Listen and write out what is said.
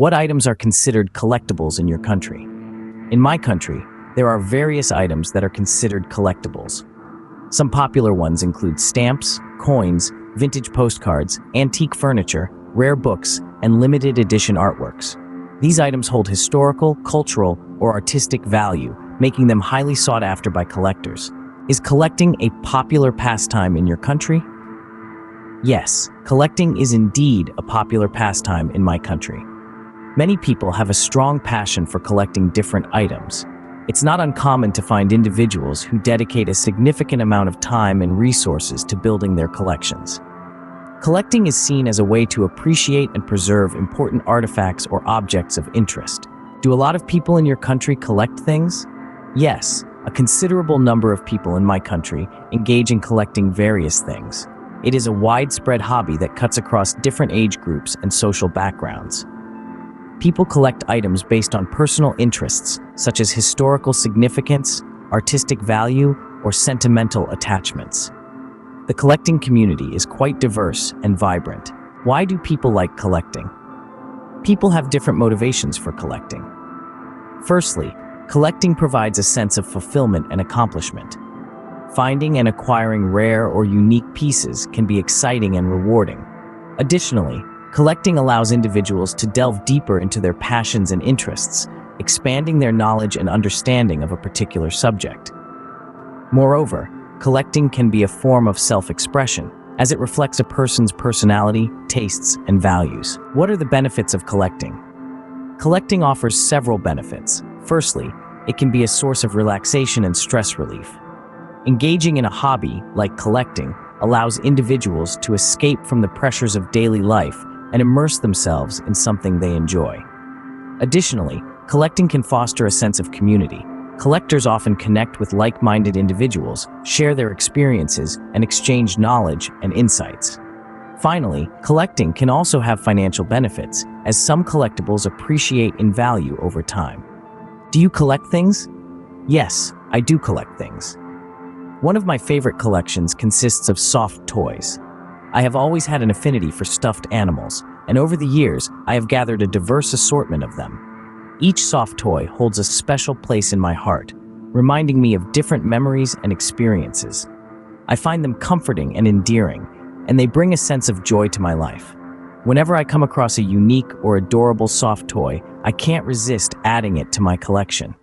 What items are considered collectibles in your country? In my country, there are various items that are considered collectibles. Some popular ones include stamps, coins, vintage postcards, antique furniture, rare books, and limited edition artworks. These items hold historical, cultural, or artistic value, making them highly sought after by collectors. Is collecting a popular pastime in your country? Yes, collecting is indeed a popular pastime in my country. Many people have a strong passion for collecting different items. It's not uncommon to find individuals who dedicate a significant amount of time and resources to building their collections. Collecting is seen as a way to appreciate and preserve important artifacts or objects of interest. Do a lot of people in your country collect things? Yes, a considerable number of people in my country engage in collecting various things. It is a widespread hobby that cuts across different age groups and social backgrounds. People collect items based on personal interests, such as historical significance, artistic value, or sentimental attachments. The collecting community is quite diverse and vibrant. Why do people like collecting? People have different motivations for collecting. Firstly, collecting provides a sense of fulfillment and accomplishment. Finding and acquiring rare or unique pieces can be exciting and rewarding. Additionally, collecting allows individuals to delve deeper into their passions and interests, expanding their knowledge and understanding of a particular subject. Moreover, collecting can be a form of self-expression, as it reflects a person's personality, tastes, and values. What are the benefits of collecting? Collecting offers several benefits. Firstly, it can be a source of relaxation and stress relief. Engaging in a hobby, like collecting, allows individuals to escape from the pressures of daily life and immerse themselves in something they enjoy. Additionally, collecting can foster a sense of community. Collectors often connect with like-minded individuals, share their experiences, and exchange knowledge and insights. Finally, collecting can also have financial benefits, as some collectibles appreciate in value over time. Do you collect things? Yes, I do collect things. One of my favorite collections consists of soft toys. I have always had an affinity for stuffed animals, and over the years, I have gathered a diverse assortment of them. Each soft toy holds a special place in my heart, reminding me of different memories and experiences. I find them comforting and endearing, and they bring a sense of joy to my life. Whenever I come across a unique or adorable soft toy, I can't resist adding it to my collection.